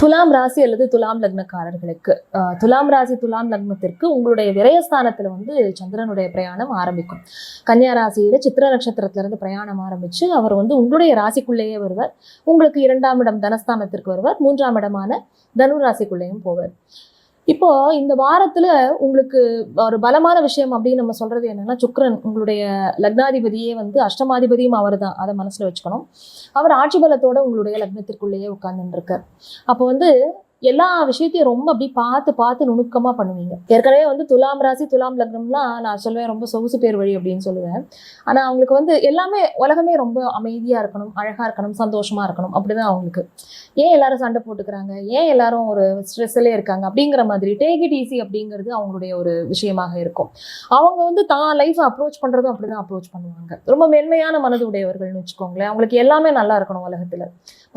துலாம் ராசி அல்லது துலாம் லக்னக்காரர்களுக்கு துலாம் ராசி துலாம் லக்னத்திற்கு உங்களுடைய விரயஸ்தானத்துல வந்து சந்திரனுடைய பிரயாணம் ஆரம்பிக்கும். கன்னியா ராசியில சித்திர நட்சத்திரத்துல இருந்து பிரயாணம் ஆரம்பிச்சு அவர் வந்து உங்களுடைய ராசிக்குள்ளேயே வருவார். உங்களுக்கு 2ஆம் இடம் தனஸ்தானத்திற்கு வருவார். 3ஆம் இடமான தனு ராசிக்குள்ளேயும் போவார். இப்போ இந்த வாரத்துல உங்களுக்கு ஒரு பலமான விஷயம் அப்படின்னு நம்ம சொல்றது என்னன்னா, சுக்கிரன் உங்களுடைய லக்னாதிபதியே வந்து அஷ்டமாதிபதியும் அவர் தான், அதை மனசுல வச்சுக்கணும். அவர் ஆட்சி பலத்தோட உங்களுடைய லக்னத்திற்குள்ளேயே உட்கார்ந்துட்டு இருக்கார். அப்போ வந்து எல்லா விஷயத்தையும் ரொம்ப அப்படி பார்த்து பார்த்து நுணுக்கமா பண்ணுவீங்க. ஏற்கனவே வந்து துலாம் ராசி துலாம் லக்னம்லாம் நான் சொல்லுவேன் ரொம்ப சொகுசு பேர் வழி அப்படின்னு சொல்லுவேன். ஆனா அவங்களுக்கு வந்து எல்லாமே உலகமே ரொம்ப அமைதியா இருக்கணும், அழகா இருக்கணும், சந்தோஷமா இருக்கணும், அப்படிதான் அவங்களுக்கு. ஏன் எல்லாரும் சண்டை போட்டுக்கிறாங்க, ஏன் எல்லாரும் ஒரு ஸ்ட்ரெஸ்ஸிலே இருக்காங்க அப்படிங்கிற மாதிரி டேக் இட் ஈஸி அப்படிங்கிறது அவங்களுடைய ஒரு விஷயமாக இருக்கும். அவங்க வந்து தான் லைஃப்பை அப்ரோச் பண்றதும் அப்படிதான் அப்ரோச் பண்ணுவாங்க. ரொம்ப மென்மையான மனது உடையவர்கள்னு வச்சுக்கோங்களேன். அவங்களுக்கு எல்லாமே நல்லா இருக்கணும் உலகத்துல.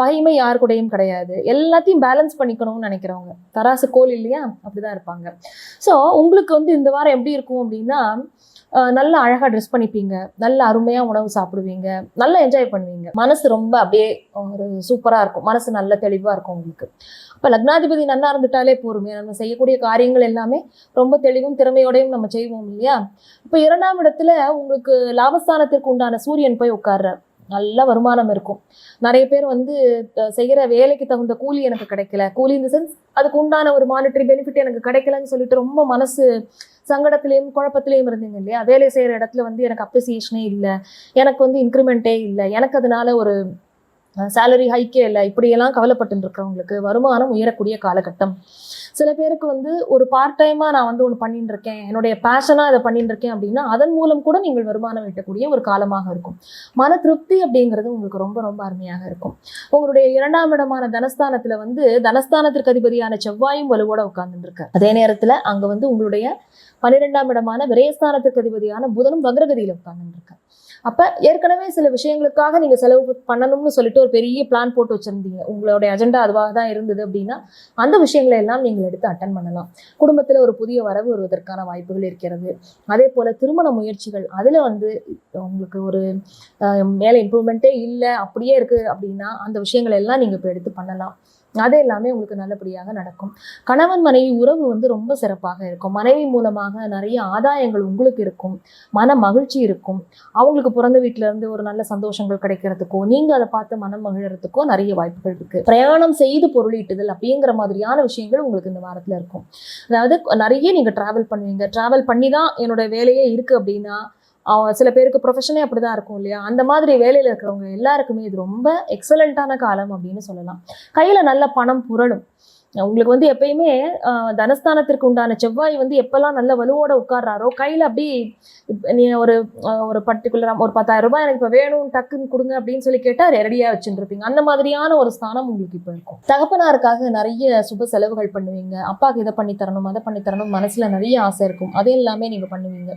பகைமை யாரு கூடயும் கிடையாது. எல்லாத்தையும் பேலன்ஸ் பண்ணிக்கணும்னு நினைக்கிறவங்க. தராசு கோல் இல்லையா, அப்படிதான் இருப்பாங்க. ஸோ உங்களுக்கு வந்து இந்த வாரம் எப்படி இருக்கும் அப்படின்னா, நல்லா அழகா ட்ரெஸ் பண்ணிப்பீங்க, நல்ல அருமையா உணவு சாப்பிடுவீங்க, நல்லா என்ஜாய் பண்ணுவீங்க. மனசு ரொம்ப அப்படியே ஒரு சூப்பரா இருக்கும். மனசு நல்ல தெளிவா இருக்கும் உங்களுக்கு. அப்ப லக்னாதிபதி நல்லா இருந்துட்டாலே போருமே, நம்ம செய்யக்கூடிய காரியங்கள் எல்லாமே ரொம்ப தெளிவும் திறமையோடையும் நம்ம செய்வோம் இல்லையா. இப்ப 2ஆம் இடத்துல உங்களுக்கு லாபஸ்தானத்திற்கு உண்டான சூரியன் போய் உட்கார்றார். நல்ல வருமானம் இருக்கும். நிறைய பேர் வந்து செய்கிற வேலைக்கு தகுந்த கூலி எனக்கு கிடைக்கல, கூலி இந்த சென்ஸ் அதுக்கு உண்டான ஒரு மானிட்டரி பெனிஃபிட் எனக்கு கிடைக்கலன்னு சொல்லிட்டு ரொம்ப மனசு சங்கடத்திலையும் குழப்பத்திலையும் இருந்தீங்க இல்லையா. வேலை செய்யற இடத்துல வந்து எனக்கு அப்ரிசியேஷனே இல்லை, எனக்கு வந்து இன்க்ரிமெண்ட்டே இல்லை, எனக்கு அதனால ஒரு சேலரி ஹைக்கே இல்லை, இப்படியெல்லாம் கவலைப்பட்டு இருக்கிறவங்களுக்கு வருமானம் உயரக்கூடிய காலகட்டம். சில பேருக்கு வந்து ஒரு பார்ட் டைமா நான் வந்து ஒன்று பண்ணிட்டு இருக்கேன், என்னுடைய பேஷனா இதை பண்ணிட்டு இருக்கேன் அப்படின்னா அதன் மூலம் கூட நீங்கள் வருமானம் ஈட்டக்கூடிய ஒரு காலமாக இருக்கும். மன திருப்தி அப்படிங்கிறது உங்களுக்கு ரொம்ப ரொம்ப அருமையாக இருக்கும். உங்களுடைய 2ஆம் இடமான தனஸ்தானத்துல வந்து தனஸ்தானத்திற்கு அதிபதியான செவ்வாயும் வலுவோட உட்கார்ந்துட்டு இருக்கார். அதே நேரத்துல அங்க வந்து உங்களுடைய 12ஆம் இடமான விரயஸ்தானத்திற்கு அதிபதியான புதனும் வக்ரகதியில உட்கார்ந்துட்டு இருக்கார். அப்ப ஏற்கனவே சில விஷயங்களுக்காக நீங்க செலவு பண்ணணும்னு சொல்லிட்டு ஒரு பெரிய பிளான் போட்டு வச்சிருந்தீங்க, உங்களுடைய அஜெண்டா அதுவாக தான் இருந்தது அப்படின்னா அந்த விஷயங்களை எல்லாம் நீங்கள் எடுத்து அட்டன் பண்ணலாம். குடும்பத்துல ஒரு புதிய வரவு வருவதற்கான வாய்ப்புகள் இருக்கிறது. அதே போல திருமண முயற்சிகள், அதுல வந்து உங்களுக்கு ஒரு மேல இம்ப்ரூவ்மெண்ட்டே இல்லை, அப்படியே இருக்கு அப்படின்னா அந்த விஷயங்கள் எல்லாம் நீங்க இப்போ எடுத்து பண்ணலாம். அது எல்லாமே உங்களுக்கு நல்லபடியாக நடக்கும். கணவன் மனைவி உறவு வந்து ரொம்ப சிறப்பாக இருக்கும். மனைவி மூலமாக நிறைய ஆதாயங்கள் உங்களுக்கு இருக்கும், மன மகிழ்ச்சி இருக்கும். அவங்களுக்கு பிறந்த வீட்டுல இருந்து ஒரு நல்ல சந்தோஷங்கள் கிடைக்கிறதுக்கோ, நீங்க அதை பார்த்து மனம் மகிழறதுக்கோ நிறைய வாய்ப்புகள் இருக்கு. பிரயாணம் செய்து பொருளீட்டுதல் அப்படிங்கிற மாதிரியான விஷயங்கள் உங்களுக்கு இந்த வாரத்துல இருக்கும். அதாவது நிறைய நீங்க டிராவல் பண்ணுவீங்க. டிராவல் பண்ணி தான் என்னோட வேலையே இருக்கு அப்படின்னா, சில பேருக்கு ப்ரொஃபஷனே அப்படிதான் இருக்கும் இல்லையா. அந்த மாதிரி வேலையில இருக்கிறவங்க எல்லாருக்குமே இது ரொம்ப எக்ஸலண்டான காலம் அப்படின்னு சொல்லலாம். கையில நல்ல பணம் புரளும். உங்களுக்கு வந்து எப்பயுமே தனஸ்தானத்திற்கு உண்டான செவ்வாய் வந்து எப்பெல்லாம் நல்ல வலுவோட உட்கார்றாரோ கையில அப்படி நீ ஒரு ஒரு பர்டிகுலரா ஒரு 10,000 ரூபாய் எனக்கு இப்ப வேணும் டக்குன்னு கொடுங்க அப்படின்னு சொல்லி கேட்டா ரெடியா வச்சுட்டு இருப்பீங்க. அந்த மாதிரியான ஒரு ஸ்தானம் உங்களுக்கு இப்ப இருக்கும். தகப்பனாருக்காக நிறைய சுப செலவுகள் பண்ணுவீங்க. அப்பாவுக்கு இதை பண்ணி தரணும், அதை பண்ணி தரணும், மனசுல நிறைய ஆசை இருக்கும். அது எல்லாமே நீங்க பண்ணுவீங்க.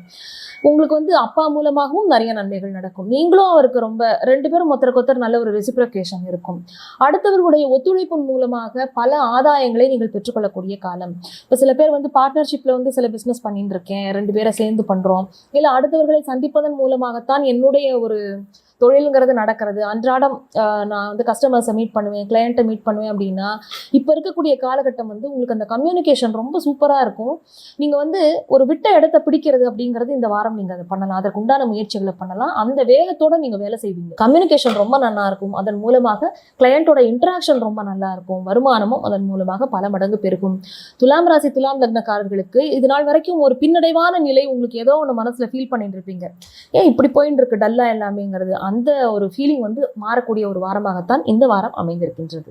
உங்களுக்கு வந்து அப்பா மூலமாகவும் நிறைய நன்மைகள் நடக்கும். நீங்களும் அவருக்கு ரொம்ப 2 பேரும் ஒருத்தருக்கு நல்ல ஒரு ரெசிப்ரோகேஷன் இருக்கும். அடுத்தவர்களுடைய ஒத்துழைப்பின் மூலமாக பல ஆதாயங்களை நீங்கள் பெற்றுக்கொள்ளக்கூடிய காலம். இப்போ சில பேர் வந்து பார்ட்னர்ஷிப்ல வந்து சில பிஸ்னஸ் பண்ணிட்டு இருக்கேன், 2 பேரை சேர்ந்து பண்றோம், இல்லை அடுத்தவர்களை சந்திப்பதன் மூலமாகத்தான் என்னுடைய ஒரு தொழிலுங்கிறது நடக்கிறது. அன்றாடம் நான் வந்து கஸ்டமர்ஸை மீட் பண்ணுவேன், கிளையண்ட்டை மீட் பண்ணுவேன் அப்படின்னா இப்போ இருக்கக்கூடிய காலகட்டம் வந்து உங்களுக்கு அந்த கம்யூனிகேஷன் ரொம்ப சூப்பராக இருக்கும். நீங்கள் வந்து ஒரு விட்ட இடத்த பிடிக்கிறது அப்படிங்கிறது இந்த வாரம் நீங்கள் அதை பண்ணலாம். அதற்கு உண்டான முயற்சிகளை பண்ணலாம். அந்த வேகத்தோடு நீங்கள் வேலை செய்வீங்க. கம்யூனிகேஷன் ரொம்ப நல்லா இருக்கும். அதன் மூலமாக கிளையண்ட்டோட இன்ட்ராக்ஷன் ரொம்ப நல்லா இருக்கும். வருமானமும் அதன் மூலமாக பல மடங்கு பெருகும். துலாம் ராசி துலாம் லக்னக்காரர்களுக்கு இது நாள் வரைக்கும் ஒரு பின்னடைவான நிலை உங்களுக்கு ஏதோ ஒன்று மனசில் ஃபீல் பண்ணிட்டு இருப்பீங்க. ஏன் இப்படி போயின்னு இருக்கு டல்லா எல்லாமேங்கிறது, அந்த ஒரு ஃபீலிங் வந்து மாறக்கூடிய ஒரு வாரமாகத்தான் இந்த வாரம் அமைந்திருக்கின்றது.